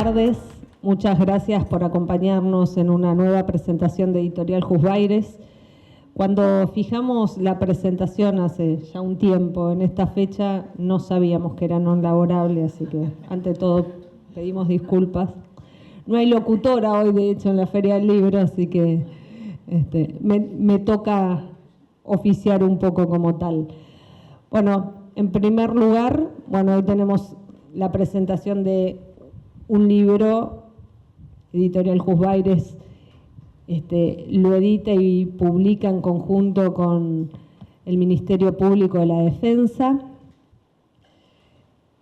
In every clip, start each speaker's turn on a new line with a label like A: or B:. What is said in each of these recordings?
A: tardes. Muchas gracias por acompañarnos en una nueva presentación de Editorial Juzgaires. Cuando fijamos la presentación hace ya un tiempo en esta fecha, no sabíamos que era no laborable, así que ante todo pedimos disculpas. No hay locutora hoy, de hecho, en la Feria del Libro, así que me toca oficiar un poco como tal. Bueno, en primer lugar, hoy tenemos la presentación de un libro. Editorial Juzgaires lo edita y publica en conjunto con el Ministerio Público de la Defensa.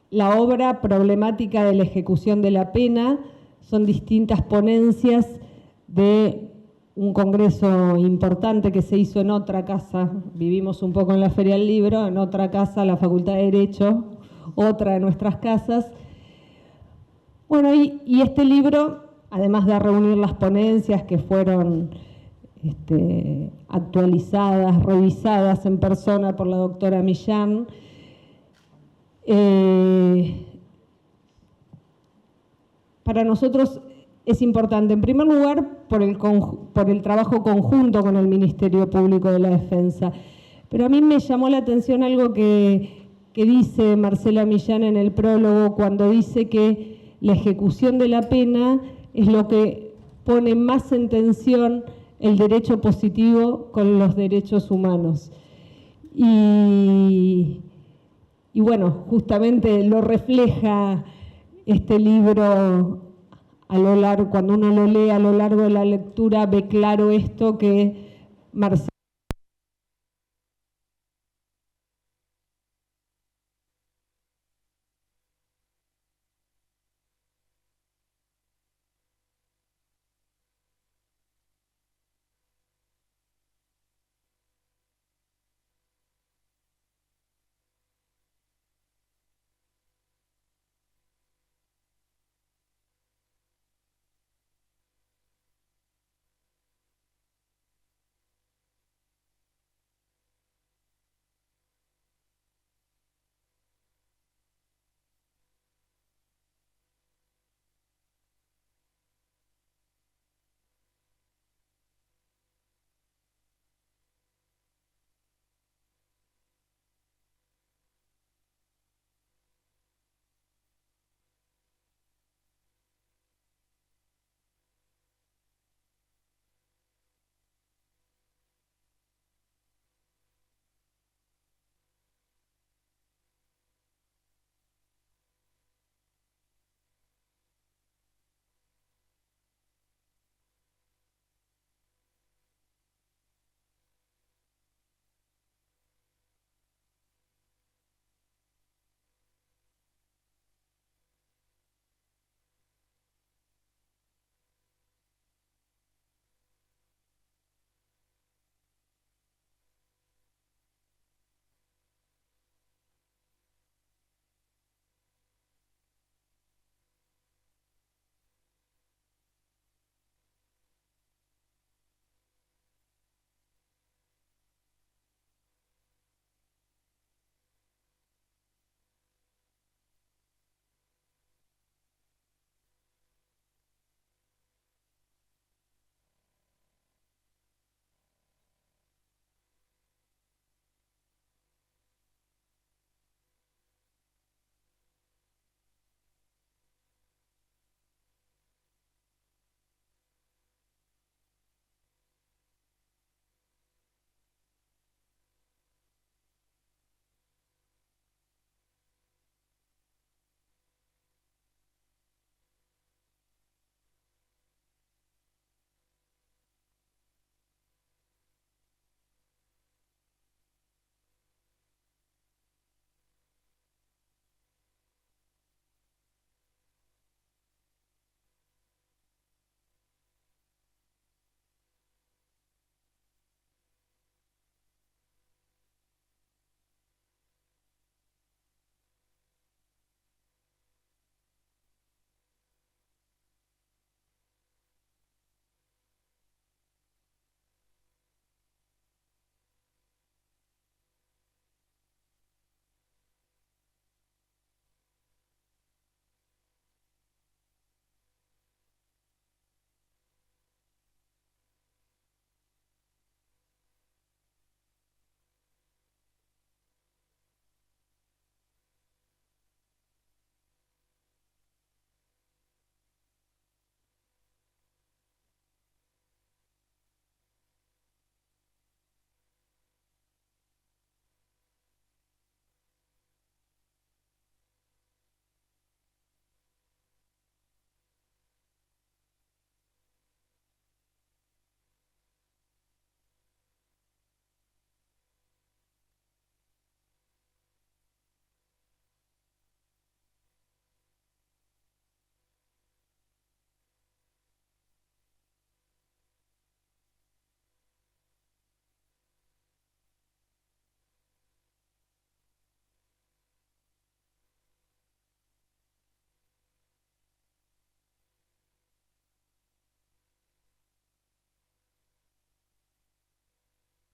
A: La obra Problemática de la ejecución de la pena son distintas ponencias de un congreso importante que se hizo en otra casa. Vivimos un poco en la Feria del Libro, en otra casa, la Facultad de Derecho, otra de nuestras casas. Bueno, y este libro, además de reunir las ponencias que fueron actualizadas, revisadas en persona por la doctora Millán, para nosotros es importante, en primer lugar, por el trabajo conjunto con el Ministerio Público de la Defensa. Pero a mí me llamó la atención algo que dice Marcela Millán en el prólogo, cuando dice que la ejecución de la pena es lo que pone más en tensión el derecho positivo con los derechos humanos. Y bueno, justamente lo refleja este libro a lo largo, cuando uno lo lee a lo largo de la lectura, ve claro esto que Marcela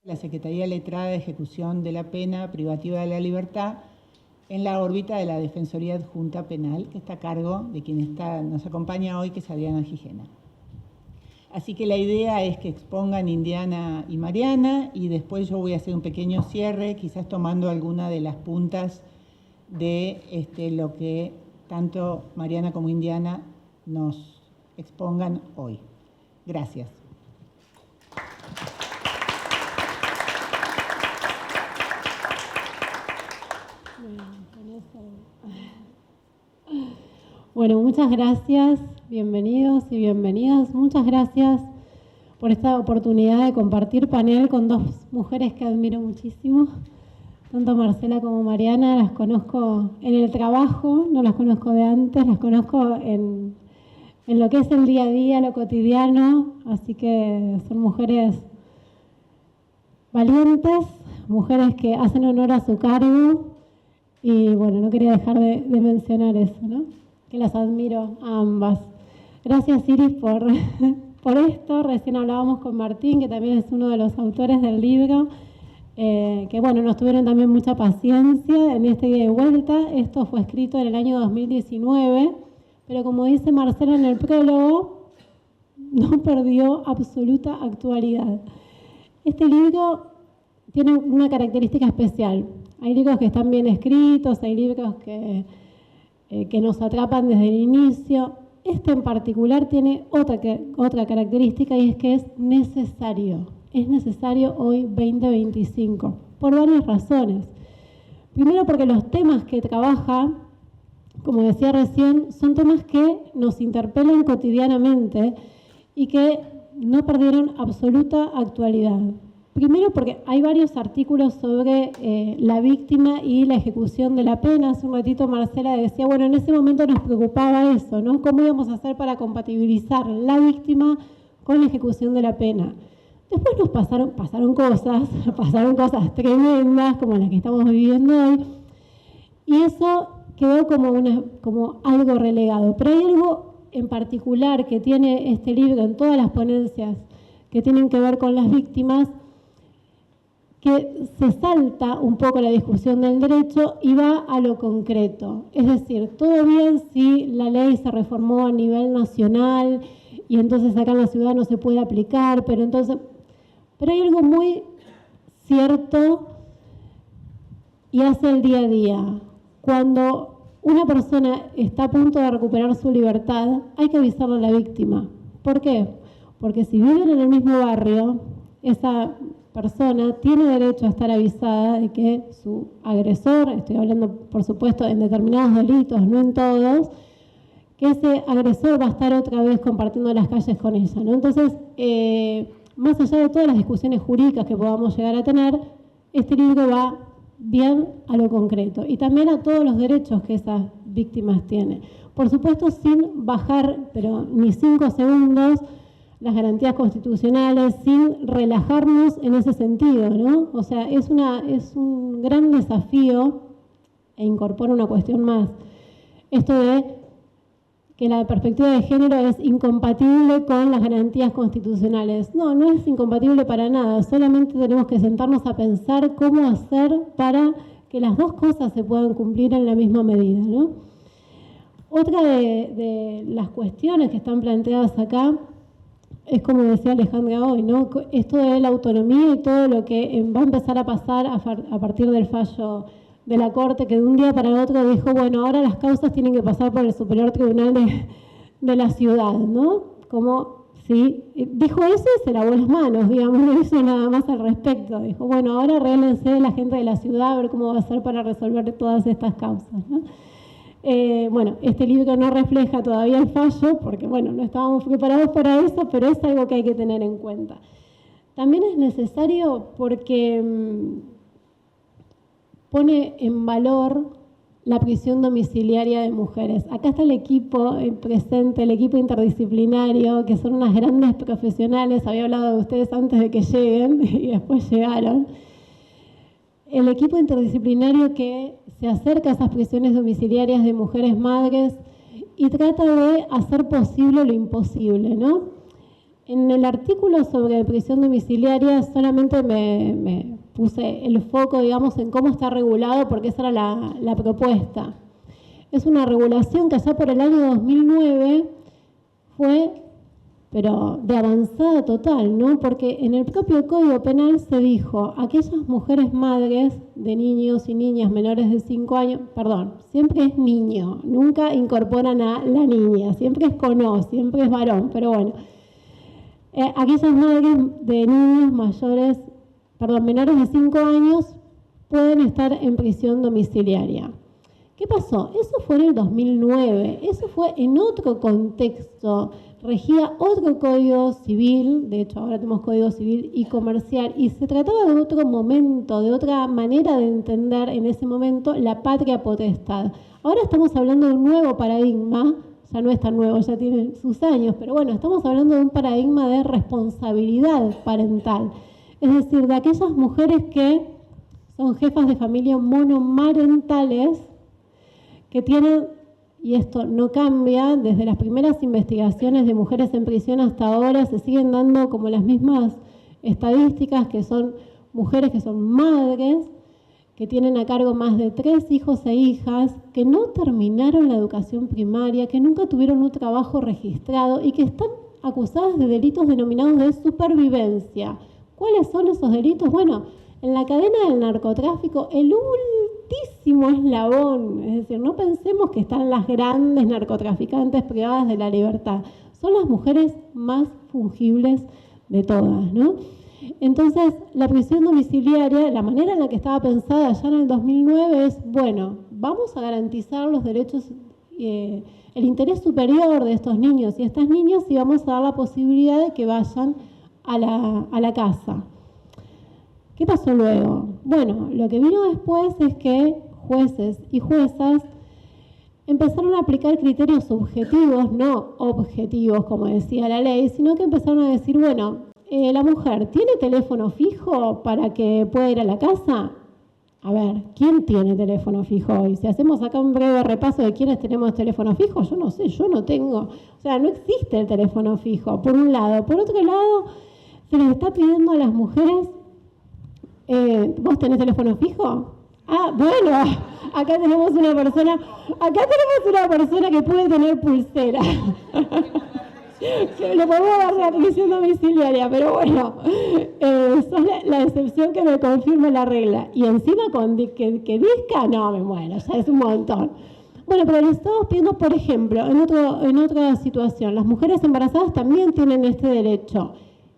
B: la Secretaría Letrada de Ejecución de la Pena Privativa de la Libertad en la órbita de la Defensoría Adjunta Penal, que está a cargo de quien nos acompaña hoy, que es Adriana Gijena. Así que la idea es que expongan Indiana y Mariana, y después yo voy a hacer un pequeño cierre, quizás tomando alguna de las puntas de lo que tanto Mariana como Indiana nos expongan hoy. Gracias.
C: Bueno, muchas gracias, bienvenidos y bienvenidas. Muchas gracias por esta oportunidad de compartir panel con dos mujeres que admiro muchísimo. Tanto Marcela como Mariana las conozco en el trabajo, no las conozco de antes, las conozco en lo que es el día a día, lo cotidiano. Así que son mujeres valientes, mujeres que hacen honor a su cargo. Y bueno, no quería dejar de mencionar eso, ¿no? Que las admiro a ambas. Gracias, Iris, por esto. Recién hablábamos con Martín, que también es uno de los autores del libro, que bueno, nos tuvieron también mucha paciencia en este ida y vuelta. Esto fue escrito en el año 2019, pero como dice Marcela en el prólogo, no perdió absoluta actualidad. Este libro tiene una característica especial. Hay libros que están bien escritos, hay libros que nos atrapan desde el inicio. Este en particular tiene otra característica, y es que es necesario. Es necesario hoy 2025, por varias razones. Primero, porque los temas que trabaja, como decía recién, son temas que nos interpelan cotidianamente y que no perdieron absoluta actualidad. Primero, porque hay varios artículos sobre la víctima y la ejecución de la pena. Hace un ratito Marcela decía, bueno, en ese momento nos preocupaba eso, ¿no? ¿Cómo íbamos a hacer para compatibilizar la víctima con la ejecución de la pena? Después nos pasaron cosas tremendas, como las que estamos viviendo hoy, y eso quedó como algo relegado. Pero hay algo en particular que tiene este libro en todas las ponencias que tienen que ver con las víctimas, que se salta un poco la discusión del derecho y va a lo concreto. Es decir, todo bien si la ley se reformó a nivel nacional y entonces acá en la ciudad no se puede aplicar, pero hay algo muy cierto y hace el día a día. Cuando una persona está a punto de recuperar su libertad, hay que avisarle a la víctima. ¿Por qué? Porque si viven en el mismo barrio, esa persona tiene derecho a estar avisada de que su agresor, estoy hablando por supuesto en determinados delitos, no en todos, que ese agresor va a estar otra vez compartiendo las calles con ella, ¿no? Entonces, más allá de todas las discusiones jurídicas que podamos llegar a tener, este libro va bien a lo concreto y también a todos los derechos que esas víctimas tienen. Por supuesto, sin bajar, pero ni 5 segundos, las garantías constitucionales, sin relajarnos en ese sentido, ¿no? O sea, es un gran desafío, e incorpora una cuestión más. Esto de que la perspectiva de género es incompatible con las garantías constitucionales. No, no es incompatible para nada, solamente tenemos que sentarnos a pensar cómo hacer para que las dos cosas se puedan cumplir en la misma medida, ¿no? Otra de las cuestiones que están planteadas acá es, como decía Alejandra hoy, ¿no? Esto de la autonomía y todo lo que va a empezar a pasar a partir del fallo de la Corte, que de un día para el otro dijo, bueno, ahora las causas tienen que pasar por el Superior Tribunal de la ciudad, ¿no? Como, sí, dijo eso y se lavó las manos, digamos, no hizo nada más al respecto. Dijo, bueno, ahora arréglense la gente de la ciudad a ver cómo va a ser para resolver todas estas causas, ¿no? Bueno, este libro no refleja todavía el fallo, porque bueno, no estábamos preparados para eso, pero es algo que hay que tener en cuenta. También es necesario porque pone en valor la prisión domiciliaria de mujeres. Acá está el equipo presente, el equipo interdisciplinario, que son unas grandes profesionales. Había hablado de ustedes antes de que lleguen y después llegaron. El equipo interdisciplinario que se acerca a esas prisiones domiciliarias de mujeres madres y trata de hacer posible lo imposible, ¿no? En el artículo sobre prisión domiciliaria solamente me puse el foco, digamos, en cómo está regulado, porque esa era la propuesta. Es una regulación que allá por el año 2009 fue, pero de avanzada total, ¿no? Porque en el propio Código Penal se dijo, aquellas mujeres madres de niños y niñas menores de 5 años, perdón, siempre es niño, nunca incorporan a la niña, siempre es con O, siempre es varón, pero bueno. Aquellas madres de niños menores de 5 años pueden estar en prisión domiciliaria. ¿Qué pasó? Eso fue en el 2009, eso fue en otro contexto, regía otro código civil, de hecho ahora tenemos código civil y comercial, y se trataba de otro momento, de otra manera de entender en ese momento la patria potestad. Ahora estamos hablando de un nuevo paradigma, ya no es tan nuevo, ya tiene sus años, pero bueno, estamos hablando de un paradigma de responsabilidad parental, es decir, de aquellas mujeres que son jefas de familia monomarentales, que tienen, y esto no cambia, desde las primeras investigaciones de mujeres en prisión hasta ahora se siguen dando como las mismas estadísticas, que son mujeres que son madres, que tienen a cargo más de 3 hijos e hijas, que no terminaron la educación primaria, que nunca tuvieron un trabajo registrado y que están acusadas de delitos denominados de supervivencia. ¿Cuáles son esos delitos? Bueno, en la cadena del narcotráfico, el ultísimo eslabón, es decir, no pensemos que están las grandes narcotraficantes privadas de la libertad, son las mujeres más fungibles de todas, ¿no? Entonces, la prisión domiciliaria, la manera en la que estaba pensada ya en el 2009 es, bueno, vamos a garantizar los derechos, el interés superior de estos niños y estas niñas y vamos a dar la posibilidad de que vayan a la casa. ¿Qué pasó luego? Bueno, lo que vino después es que jueces y juezas empezaron a aplicar criterios subjetivos, no objetivos, como decía la ley, sino que empezaron a decir, bueno, la mujer, ¿tiene teléfono fijo para que pueda ir a la casa? A ver, ¿quién tiene teléfono fijo hoy? Si hacemos acá un breve repaso de quiénes tenemos teléfono fijo, yo no sé, yo no tengo. O sea, no existe el teléfono fijo, por un lado. Por otro lado, se les está pidiendo a las mujeres, ¿vos tenés teléfono fijo? Ah, bueno, acá tenemos una persona que puede tener pulsera. Le podemos dar la prisión domiciliaria, pero bueno, sos la excepción que me confirma la regla. Y encima con que disca, no, me muero, ya es un montón. Bueno, pero le estamos pidiendo, por ejemplo, en otra situación, las mujeres embarazadas también tienen este derecho.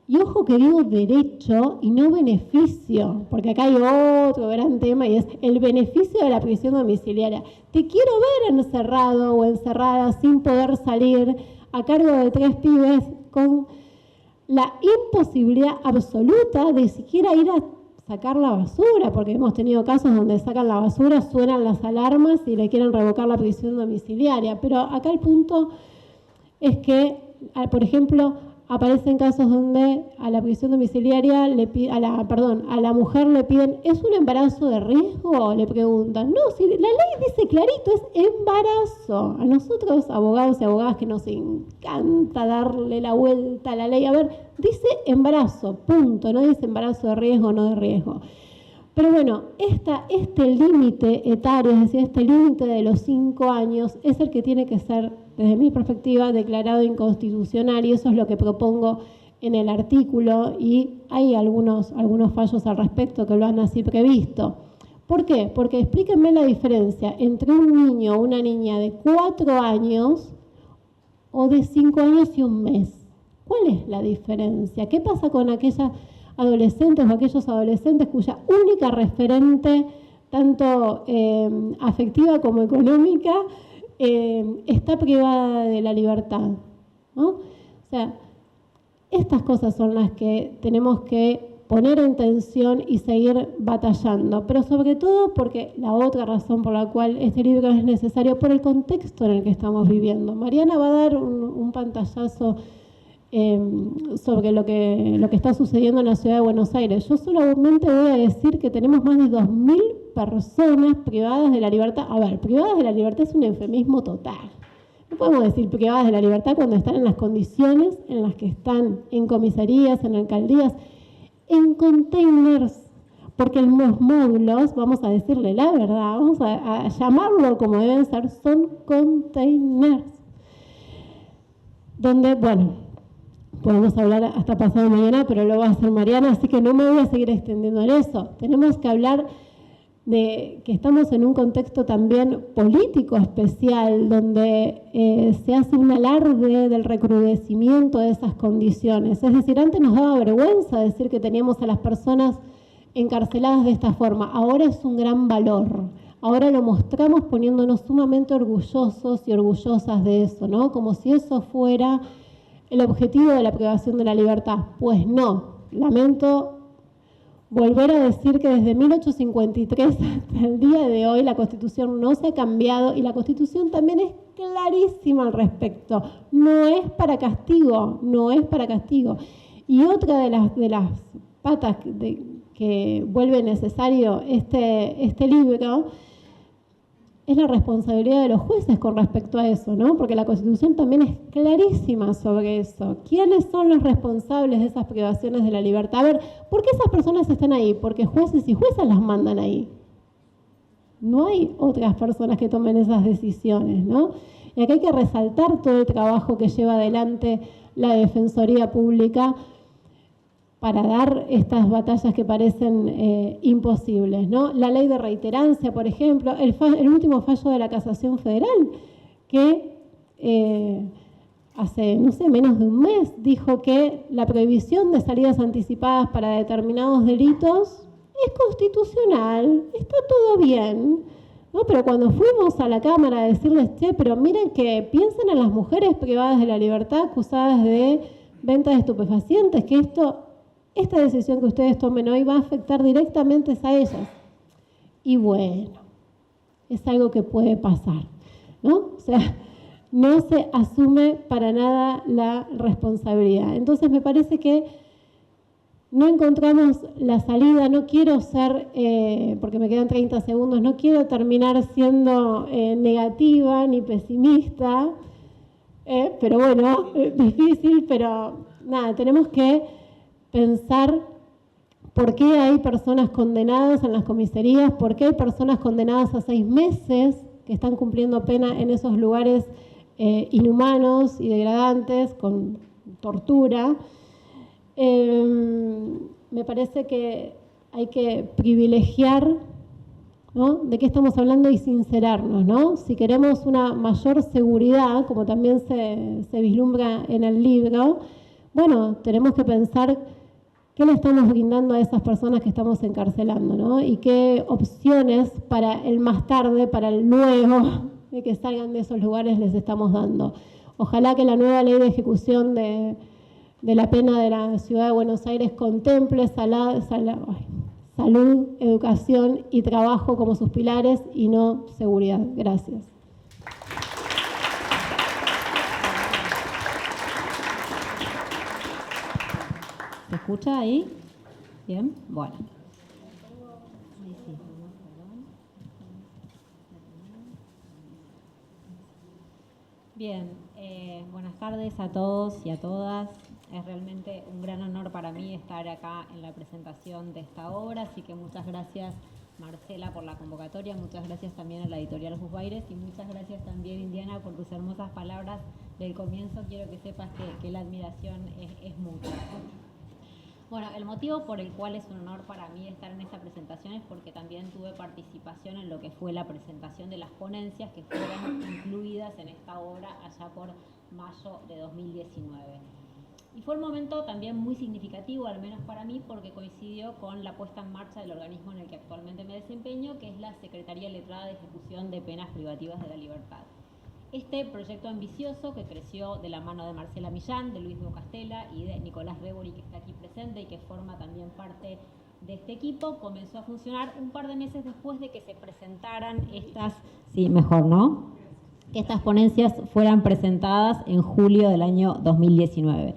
C: Y ojo que digo derecho y no beneficio, porque acá hay otro gran tema y es el beneficio de la prisión domiciliaria. Te quiero ver encerrado o encerrada sin poder salir a cargo de 3 pibes con la imposibilidad absoluta de siquiera ir a sacar la basura, porque hemos tenido casos donde sacan la basura, suenan las alarmas y le quieren revocar la prisión domiciliaria. Pero acá el punto es que, por ejemplo, aparecen casos donde a la prisión domiciliaria, a la mujer le piden, ¿es un embarazo de riesgo? Le preguntan. No, si la ley dice clarito, es embarazo. A nosotros, abogados y abogadas que nos encanta darle la vuelta a la ley, a ver, dice embarazo, punto, no dice embarazo de riesgo o no de riesgo. Pero bueno, este límite etario, es decir, este límite de los 5 años, es el que tiene que ser, desde mi perspectiva, declarado inconstitucional, y eso es lo que propongo en el artículo, y hay algunos fallos al respecto que lo han así previsto. ¿Por qué? Porque explíquenme la diferencia entre un niño o una niña de 4 años o de 5 años y 1 mes. ¿Cuál es la diferencia? ¿Qué pasa con aquellas adolescentes o aquellos adolescentes cuya única referente, tanto afectiva como económica, está privada de la libertad, ¿no? O sea, estas cosas son las que tenemos que poner en tensión y seguir batallando, pero sobre todo porque la otra razón por la cual este libro es necesario, por el contexto en el que estamos viviendo. Mariana va a dar un pantallazo sobre lo que está sucediendo en la ciudad de Buenos Aires. Yo solamente voy a decir que tenemos más de 2.000 personas privadas de la libertad. A ver, privadas de la libertad es un eufemismo total. no podemos decir privadas de la libertad cuando están en las condiciones en las que están, en comisarías, en alcaldías, en containers, porque los módulos, vamos a decirle la verdad, vamos a llamarlo como deben ser, son containers, donde, bueno, podemos hablar hasta pasado mañana, pero lo va a hacer Mariana, así que no me voy a seguir extendiendo en eso. Tenemos que hablar de que estamos en un contexto también político especial, donde se hace un alarde del recrudecimiento de esas condiciones. Es decir, antes nos daba vergüenza decir que teníamos a las personas encarceladas de esta forma. Ahora es un gran valor. Ahora lo mostramos poniéndonos sumamente orgullosos y orgullosas de eso, ¿no? Como si eso fuera el objetivo de la privación de la libertad. Pues no. Lamento volver a decir que desde 1853 hasta el día de hoy la Constitución no se ha cambiado y la Constitución también es clarísima al respecto. No es para castigo, no es para castigo. Y otra de las patas que vuelve necesario este libro es la responsabilidad de los jueces con respecto a eso, ¿no? Porque la Constitución también es clarísima sobre eso. ¿Quiénes son los responsables de esas privaciones de la libertad? A ver, ¿por qué esas personas están ahí? Porque jueces y juezas las mandan ahí. No hay otras personas que tomen esas decisiones, ¿no? Y acá hay que resaltar todo el trabajo que lleva adelante la Defensoría Pública para dar estas batallas que parecen imposibles, ¿no? La ley de reiterancia, por ejemplo, el último fallo de la Casación Federal, que hace, no sé, menos de un mes, dijo que la prohibición de salidas anticipadas para determinados delitos es constitucional, está todo bien, ¿no? Pero cuando fuimos a la Cámara a decirles, che, pero miren que piensen en las mujeres privadas de la libertad acusadas de venta de estupefacientes, que esta decisión que ustedes tomen hoy va a afectar directamente a ellas. Y bueno, es algo que puede pasar, ¿no? O sea, no se asume para nada la responsabilidad. Entonces me parece que no encontramos la salida. No quiero ser, porque me quedan 30 segundos, no quiero terminar siendo negativa ni pesimista, pero bueno, difícil, pero nada, tenemos que pensar por qué hay personas condenadas en las comisarías, por qué hay personas condenadas a 6 meses que están cumpliendo pena en esos lugares inhumanos y degradantes, con tortura. Me parece que hay que privilegiar, ¿no?, de qué estamos hablando y sincerarnos, ¿no? Si queremos una mayor seguridad, como también se vislumbra en el libro, bueno, tenemos que pensar qué le estamos brindando a esas personas que estamos encarcelando, ¿no? Y qué opciones para el más tarde, para el luego de que salgan de esos lugares les estamos dando. Ojalá que la nueva ley de ejecución de la pena de la Ciudad de Buenos Aires contemple salud, educación y trabajo como sus pilares y no seguridad. Gracias.
D: ¿Se escucha ahí? Bien, bueno. Bien, buenas tardes a todos y a todas. Es realmente un gran honor para mí estar acá en la presentación de esta obra, así que muchas gracias, Marcela, por la convocatoria, muchas gracias también a la editorial Jusvaires y muchas gracias también, Indiana, por tus hermosas palabras del comienzo. Quiero que sepas que la admiración es mutua. Bueno, el motivo por el cual es un honor para mí estar en esta presentación es porque también tuve participación en lo que fue la presentación de las ponencias que fueron incluidas en esta obra allá por mayo de 2019. Y fue un momento también muy significativo, al menos para mí, porque coincidió con la puesta en marcha del organismo en el que actualmente me desempeño, que es la Secretaría Letrada de Ejecución de Penas Privativas de la Libertad. Este proyecto ambicioso, que creció de la mano de Marcela Millán, de Luis Bocastela y de Nicolás Rebori, que está aquí presente y que forma también parte de este equipo, comenzó a funcionar un par de meses después de que se presentaran estas, sí, mejor, ¿no?, que estas ponencias fueran presentadas en julio del año 2019.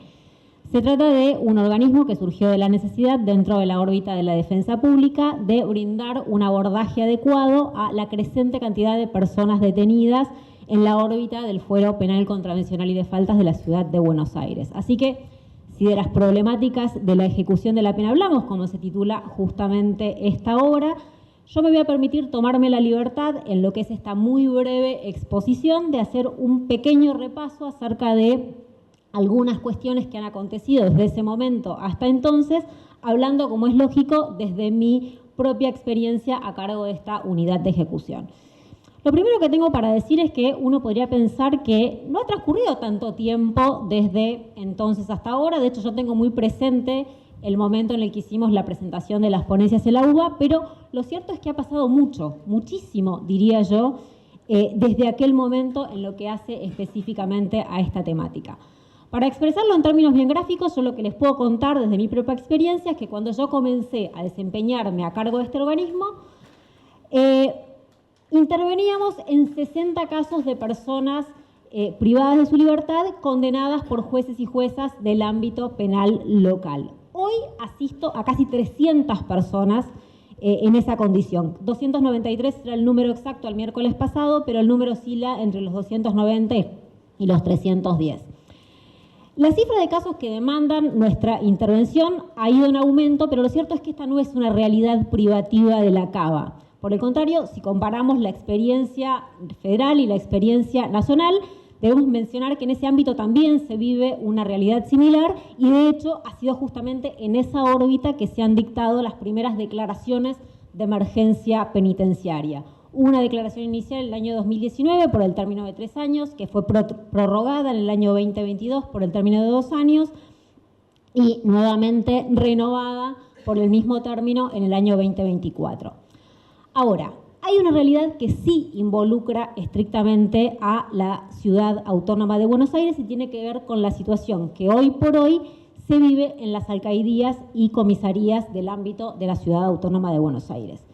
D: Se trata de un organismo que surgió de la necesidad, dentro de la órbita de la defensa pública, de brindar un abordaje adecuado a la creciente cantidad de personas detenidas en la órbita del fuero penal contravencional y de faltas de la ciudad de Buenos Aires. Así que, si de las problemáticas de la ejecución de la pena hablamos, como se titula justamente esta obra, yo me voy a permitir tomarme la libertad, en lo que es esta muy breve exposición, de hacer un pequeño repaso acerca de algunas cuestiones que han acontecido desde ese momento hasta entonces, hablando, como es lógico, desde mi propia experiencia a cargo de esta unidad de ejecución. Lo primero que tengo para decir es que uno podría pensar que no ha transcurrido tanto tiempo desde entonces hasta ahora. De hecho, yo tengo muy presente el momento en el que hicimos la presentación de las ponencias en la UBA, pero lo cierto es que ha pasado mucho, muchísimo, diría yo, desde aquel momento en lo que hace específicamente a esta temática. Para expresarlo en términos bien gráficos, yo lo que les puedo contar desde mi propia experiencia es que cuando yo comencé a desempeñarme a cargo de este organismo, interveníamos en 60 casos de personas privadas de su libertad condenadas por jueces y juezas del ámbito penal local. Hoy asisto a casi 300 personas en esa condición. 293 era el número exacto el miércoles pasado, pero el número oscila entre los 290 y los 310. La cifra de casos que demandan nuestra intervención ha ido en aumento, pero lo cierto es que esta no es una realidad privativa de la Cava. Por el contrario, si comparamos la experiencia federal y la experiencia nacional, debemos mencionar que en ese ámbito también se vive una realidad similar y de hecho ha sido justamente en esa órbita que se han dictado las primeras declaraciones de emergencia penitenciaria. Una declaración inicial en el año 2019 por el término de 3 años, que fue prorrogada en el año 2022 por el término de 2 años y nuevamente renovada por el mismo término en el año 2024. Ahora, hay una realidad que sí involucra estrictamente a la Ciudad Autónoma de Buenos Aires y tiene que ver con la situación que hoy por hoy se vive en las alcaldías y comisarías del ámbito de la Ciudad Autónoma de Buenos Aires.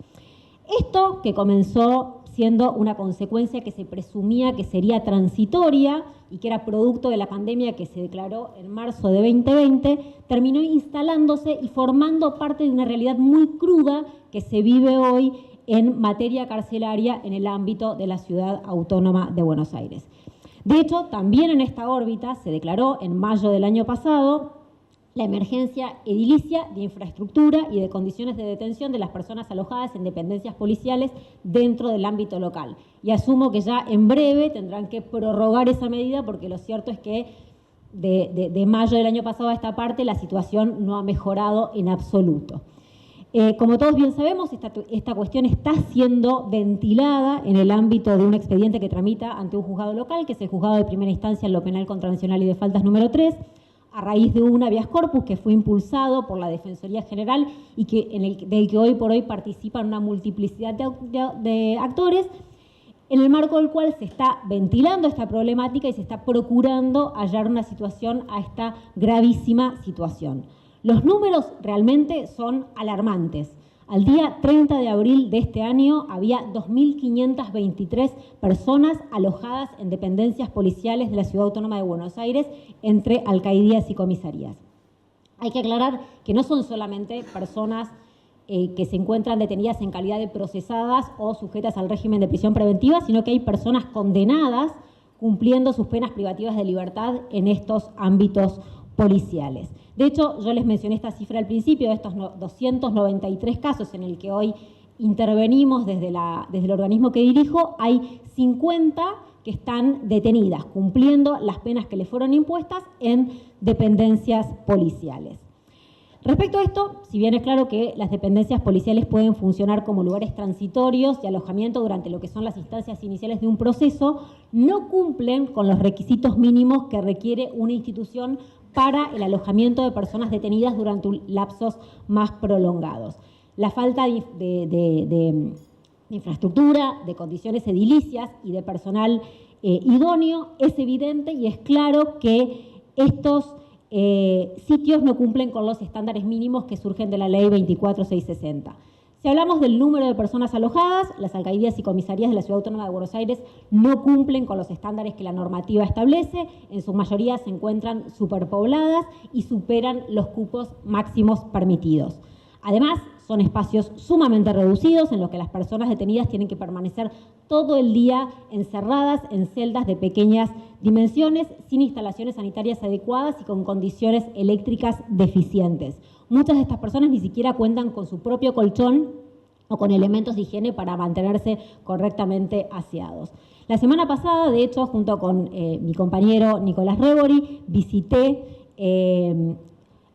D: Esto, que comenzó siendo una consecuencia que se presumía que sería transitoria y que era producto de la pandemia que se declaró en marzo de 2020, terminó instalándose y formando parte de una realidad muy cruda que se vive hoy en materia carcelaria en el ámbito de la Ciudad Autónoma de Buenos Aires. De hecho, también en esta órbita se declaró en mayo del año pasado la emergencia edilicia de infraestructura y de condiciones de detención de las personas alojadas en dependencias policiales dentro del ámbito local. Y asumo que ya en breve tendrán que prorrogar esa medida porque lo cierto es que de mayo del año pasado a esta parte la situación no ha mejorado en absoluto. Como todos bien sabemos, esta cuestión está siendo ventilada en el ámbito de un expediente que tramita ante un juzgado local, que es el juzgado de primera instancia en lo penal contravencional y de faltas número 3, a raíz de un habeas corpus que fue impulsado por la Defensoría General y del que hoy por hoy participan una multiplicidad de actores, en el marco del cual se está ventilando esta problemática y se está procurando hallar una solución a esta gravísima situación. Los números realmente son alarmantes. Al día 30 de abril de este año había 2.523 personas alojadas en dependencias policiales de la Ciudad Autónoma de Buenos Aires entre alcaldías y comisarías. Hay que aclarar que no son solamente personas que se encuentran detenidas en calidad de procesadas o sujetas al régimen de prisión preventiva, sino que hay personas condenadas cumpliendo sus penas privativas de libertad en estos ámbitos policiales. De hecho, yo les mencioné esta cifra al principio, de estos 293 casos en el que hoy intervenimos desde el organismo que dirijo, hay 50 que están detenidas, cumpliendo las penas que les fueron impuestas en dependencias policiales. Respecto a esto, si bien es claro que las dependencias policiales pueden funcionar como lugares transitorios de alojamiento durante lo que son las instancias iniciales de un proceso, no cumplen con los requisitos mínimos que requiere una institución para el alojamiento de personas detenidas durante lapsos más prolongados. La falta de infraestructura, de condiciones edilicias y de personal idóneo es evidente y es claro que estos sitios no cumplen con los estándares mínimos que surgen de la Ley 24660. Si hablamos del número de personas alojadas, las alcaldías y comisarías de la Ciudad Autónoma de Buenos Aires no cumplen con los estándares que la normativa establece, en su mayoría se encuentran superpobladas y superan los cupos máximos permitidos. Además, son espacios sumamente reducidos en los que las personas detenidas tienen que permanecer todo el día encerradas en celdas de pequeñas dimensiones, sin instalaciones sanitarias adecuadas y con condiciones eléctricas deficientes. Muchas de estas personas ni siquiera cuentan con su propio colchón o con elementos de higiene para mantenerse correctamente aseados. La semana pasada, de hecho, junto con mi compañero Nicolás Rebori, visité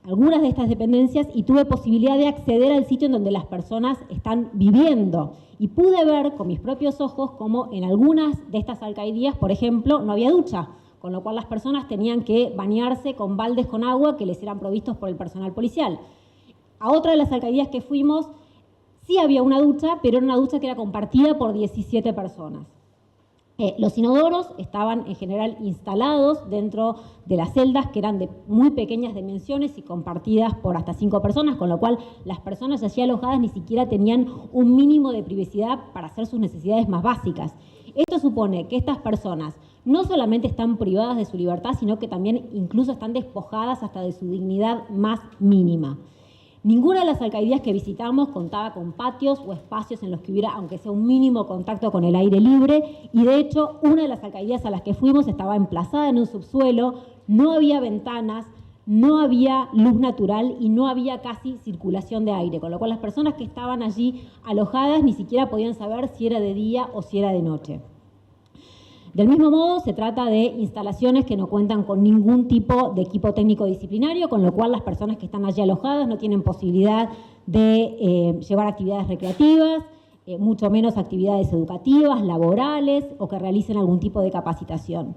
D: algunas de estas dependencias y tuve posibilidad de acceder al sitio en donde las personas están viviendo. Y pude ver con mis propios ojos cómo en algunas de estas alcaldías, por ejemplo, no había ducha, con lo cual las personas tenían que bañarse con baldes con agua que les eran provistos por el personal policial. A otra de las alcaldías que fuimos, sí había una ducha, pero era una ducha que era compartida por 17 personas. Los inodoros estaban en general instalados dentro de las celdas que eran de muy pequeñas dimensiones y compartidas por hasta 5 personas, con lo cual las personas allí alojadas ni siquiera tenían un mínimo de privacidad para hacer sus necesidades más básicas. Esto supone que estas personas no solamente están privadas de su libertad, sino que también incluso están despojadas hasta de su dignidad más mínima. Ninguna de las alcaldías que visitamos contaba con patios o espacios en los que hubiera, aunque sea un mínimo contacto con el aire libre, y de hecho una de las alcaldías a las que fuimos estaba emplazada en un subsuelo, no había ventanas, no había luz natural y no había casi circulación de aire, con lo cual las personas que estaban allí alojadas ni siquiera podían saber si era de día o si era de noche. Del mismo modo, se trata de instalaciones que no cuentan con ningún tipo de equipo técnico disciplinario, con lo cual las personas que están allí alojadas no tienen posibilidad de llevar actividades recreativas, mucho menos actividades educativas, laborales o que realicen algún tipo de capacitación.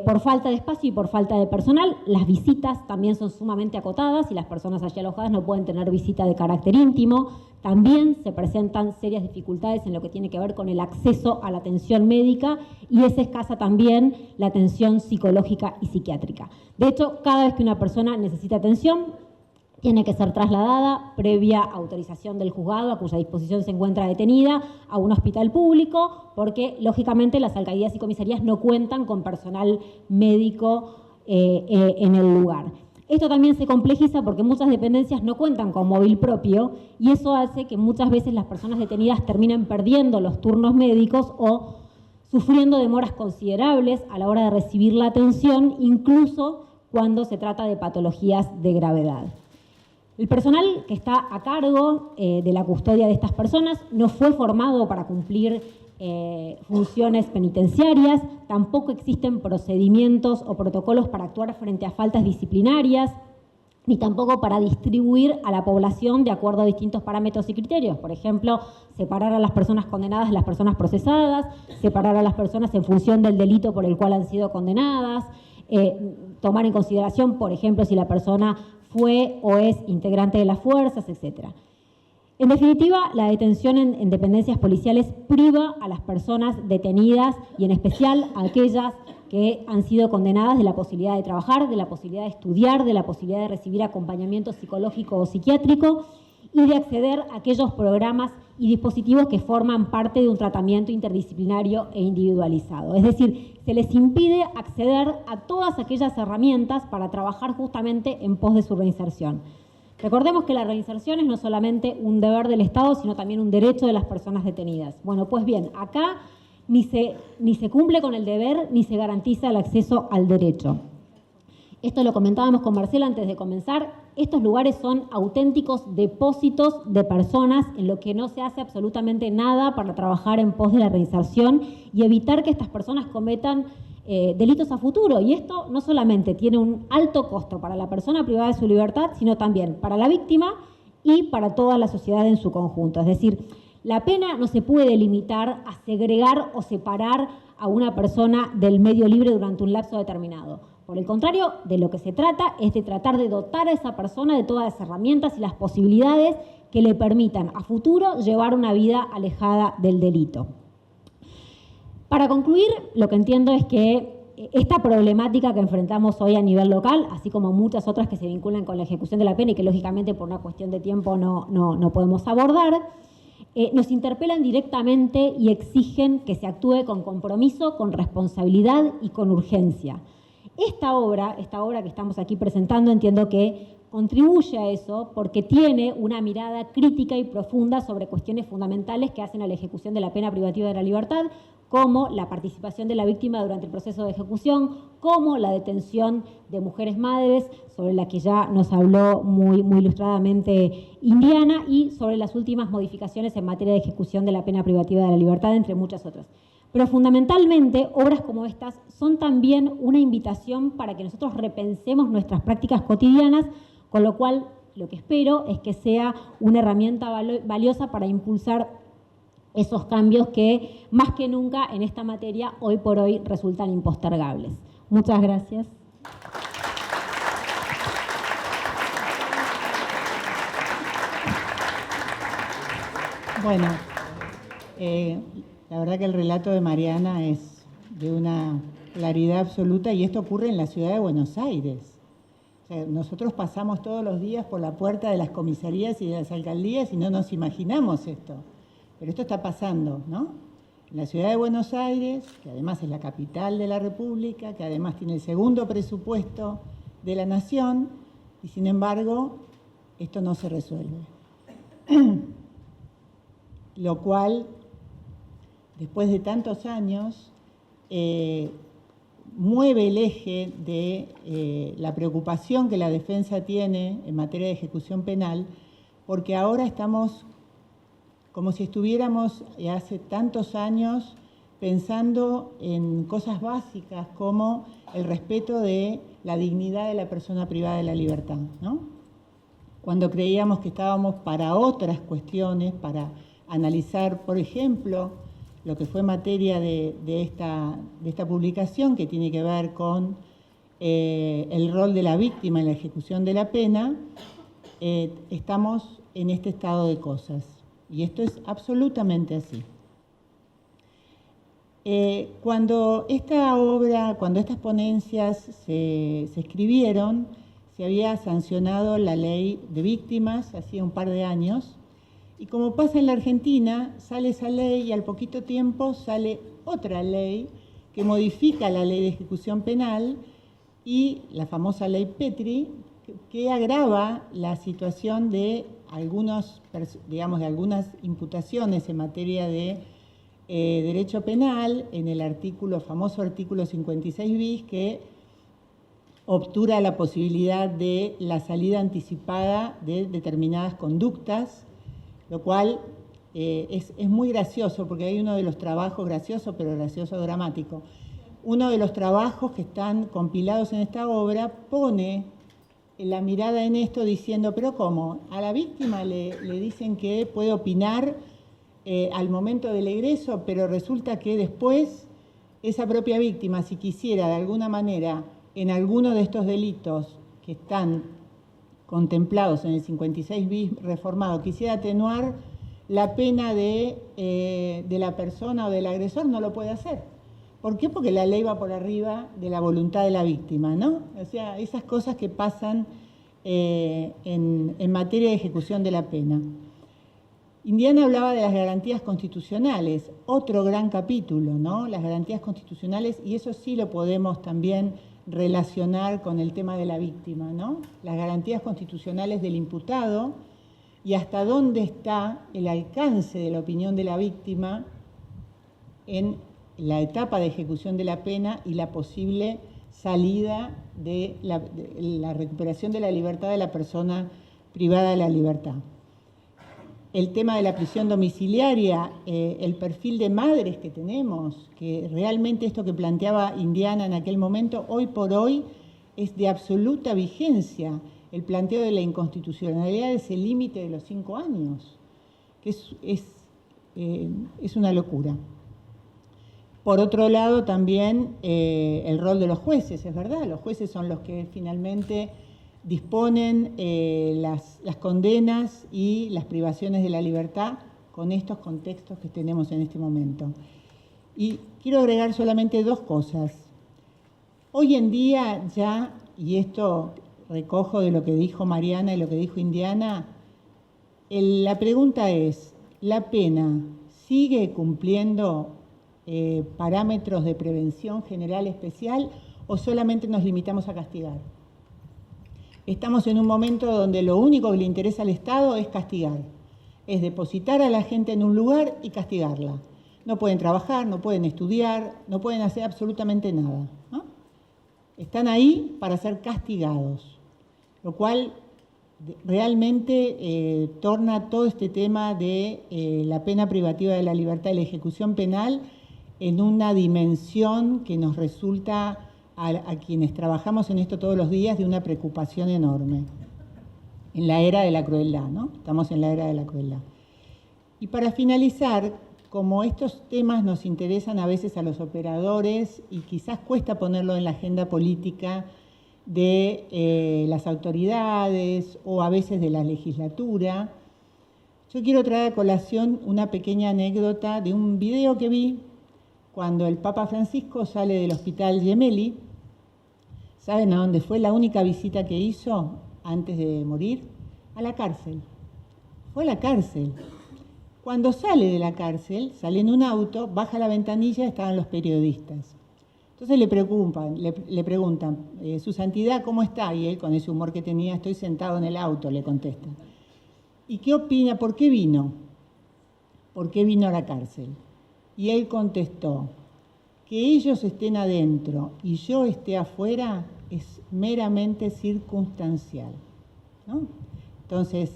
D: Por falta de espacio y por falta de personal, las visitas también son sumamente acotadas y las personas allí alojadas no pueden tener visita de carácter íntimo. También se presentan serias dificultades en lo que tiene que ver con el acceso a la atención médica y es escasa también la atención psicológica y psiquiátrica. De hecho, cada vez que una persona necesita atención, tiene que ser trasladada previa autorización del juzgado a cuya disposición se encuentra detenida a un hospital público porque, lógicamente, las alcaldías y comisarías no cuentan con personal médico en el lugar. Esto también se complejiza porque muchas dependencias no cuentan con móvil propio y eso hace que muchas veces las personas detenidas terminen perdiendo los turnos médicos o sufriendo demoras considerables a la hora de recibir la atención, incluso cuando se trata de patologías de gravedad. El personal que está a cargo de la custodia de estas personas no fue formado para cumplir funciones penitenciarias, tampoco existen procedimientos o protocolos para actuar frente a faltas disciplinarias, ni tampoco para distribuir a la población de acuerdo a distintos parámetros y criterios. Por ejemplo, separar a las personas condenadas de las personas procesadas, separar a las personas en función del delito por el cual han sido condenadas, tomar en consideración, por ejemplo, si la persona fue o es integrante de las fuerzas, etc. En definitiva, la detención en dependencias policiales priva a las personas detenidas y en especial a aquellas que han sido condenadas de la posibilidad de trabajar, de la posibilidad de estudiar, de la posibilidad de recibir acompañamiento psicológico o psiquiátrico y de acceder a aquellos programas y dispositivos que forman parte de un tratamiento interdisciplinario e individualizado. Es decir, se les impide acceder a todas aquellas herramientas para trabajar justamente en pos de su reinserción. Recordemos que la reinserción es no solamente un deber del Estado, sino también un derecho de las personas detenidas. Bueno, pues bien, acá ni se cumple con el deber ni se garantiza el acceso al derecho. Esto lo comentábamos con Marcela antes de comenzar. Estos lugares son auténticos depósitos de personas en lo que no se hace absolutamente nada para trabajar en pos de la reinserción y evitar que estas personas cometan delitos a futuro. Y esto no solamente tiene un alto costo para la persona privada de su libertad, sino también para la víctima y para toda la sociedad en su conjunto. Es decir, la pena no se puede limitar a segregar o separar a una persona del medio libre durante un lapso determinado. Por el contrario, de lo que se trata es de tratar de dotar a esa persona de todas las herramientas y las posibilidades que le permitan a futuro llevar una vida alejada del delito. Para concluir, lo que entiendo es que esta problemática que enfrentamos hoy a nivel local, así como muchas otras que se vinculan con la ejecución de la pena y que lógicamente por una cuestión de tiempo no podemos abordar, nos interpelan directamente y exigen que se actúe con compromiso, con responsabilidad y con urgencia. Esta obra que estamos aquí presentando, entiendo que contribuye a eso porque tiene una mirada crítica y profunda sobre cuestiones fundamentales que hacen a la ejecución de la pena privativa de la libertad, como la participación de la víctima durante el proceso de ejecución, como la detención de mujeres madres, sobre la que ya nos habló muy ilustradamente Indiana, y sobre las últimas modificaciones en materia de ejecución de la pena privativa de la libertad, entre muchas otras. Pero fundamentalmente, obras como estas son también una invitación para que nosotros repensemos nuestras prácticas cotidianas, con lo cual lo que espero es que sea una herramienta valiosa para impulsar esos cambios que más que nunca en esta materia hoy por hoy resultan impostergables. Muchas gracias.
B: Bueno, la verdad que el relato de Mariana es de una claridad absoluta y esto ocurre en la ciudad de Buenos Aires. O sea, nosotros pasamos todos los días por la puerta de las comisarías y de las alcaldías y no nos imaginamos esto. Pero esto está pasando, ¿no? En la ciudad de Buenos Aires, que además es la capital de la República, que además tiene el segundo presupuesto de la nación, y sin embargo, esto no se resuelve. Lo cual, después de tantos años, mueve el eje de la preocupación que la defensa tiene en materia de ejecución penal, porque ahora estamos como si estuviéramos hace tantos años pensando en cosas básicas como el respeto de la dignidad de la persona privada de la libertad, ¿no? Cuando creíamos que estábamos para otras cuestiones, para analizar, por ejemplo, lo que fue materia de esta publicación, que tiene que ver con el rol de la víctima en la ejecución de la pena, estamos en este estado de cosas. Y esto es absolutamente así. Cuando esta obra, cuando estas ponencias se escribieron, se había sancionado la ley de víctimas hacía un par de años, y como pasa en la Argentina, sale esa ley y al poquito tiempo sale otra ley que modifica la ley de ejecución penal y la famosa ley Petri, que agrava la situación de algunas imputaciones en materia de derecho penal en el famoso artículo 56 bis, que obtura la posibilidad de la salida anticipada de determinadas conductas, lo cual es muy gracioso, porque hay uno de los trabajos, gracioso dramático, uno de los trabajos que están compilados en esta obra pone la mirada en esto diciendo, pero ¿cómo? A la víctima le dicen que puede opinar al momento del egreso, pero resulta que después esa propia víctima, si quisiera de alguna manera en alguno de estos delitos que están contemplados en el 56 bis reformado, quisiera atenuar la pena de la persona o del agresor, no lo puede hacer. ¿Por qué? Porque la ley va por arriba de la voluntad de la víctima, ¿no? O sea, esas cosas que pasan en materia de ejecución de la pena. Indiana hablaba de las garantías constitucionales, otro gran capítulo, ¿no? Las garantías constitucionales, y eso sí lo podemos también relacionar con el tema de la víctima, ¿no? Las garantías constitucionales del imputado y hasta dónde está el alcance de la opinión de la víctima en la etapa de ejecución de la pena y la posible salida de la recuperación de la libertad de la persona privada de la libertad. El tema de la prisión domiciliaria, el perfil de madres que tenemos, que realmente esto que planteaba Indiana en aquel momento, hoy por hoy es de absoluta vigencia. El planteo de la inconstitucionalidad de ese límite de los 5 años, que es una locura. Por otro lado, también el rol de los jueces, es verdad, los jueces son los que finalmente disponen las condenas y las privaciones de la libertad con estos contextos que tenemos en este momento. Y quiero agregar solamente 2 cosas. Hoy en día ya, y esto recojo de lo que dijo Mariana y lo que dijo Indiana, la pregunta es, ¿la pena sigue cumpliendo parámetros de prevención general especial o solamente nos limitamos a castigar? Estamos en un momento donde lo único que le interesa al Estado es castigar, es depositar a la gente en un lugar y castigarla. No pueden trabajar, no pueden estudiar, no pueden hacer absolutamente nada, ¿no? Están ahí para ser castigados, lo cual realmente torna todo este tema de la pena privativa de la libertad y la ejecución penal en una dimensión que nos resulta a quienes trabajamos en esto todos los días de una preocupación enorme. En la era de la crueldad, ¿no? Estamos en la era de la crueldad. Y para finalizar, como estos temas nos interesan a veces a los operadores y quizás cuesta ponerlo en la agenda política de las autoridades o a veces de la legislatura, yo quiero traer a colación una pequeña anécdota de un video que vi cuando el Papa Francisco sale del Hospital Gemelli. ¿Saben a dónde fue la única visita que hizo antes de morir? A la cárcel. Fue a la cárcel. Cuando sale de la cárcel, sale en un auto, baja la ventanilla, estaban los periodistas. Entonces le preguntan, Su Santidad, ¿cómo está? Y él, con ese humor que tenía, estoy sentado en el auto, le contesta. ¿Y qué opina? ¿Por qué vino? ¿Por qué vino a la cárcel? Y él contestó, que ellos estén adentro y yo esté afuera es meramente circunstancial, ¿no? Entonces,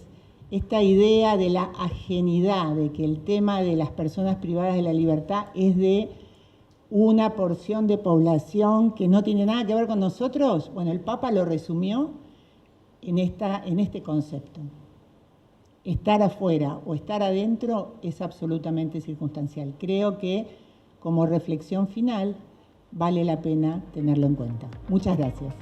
B: esta idea de la ajenidad, de que el tema de las personas privadas de la libertad es de una porción de población que no tiene nada que ver con nosotros, bueno, el Papa lo resumió en este concepto. Estar afuera o estar adentro es absolutamente circunstancial. Creo que como reflexión final vale la pena tenerlo en cuenta. Muchas gracias.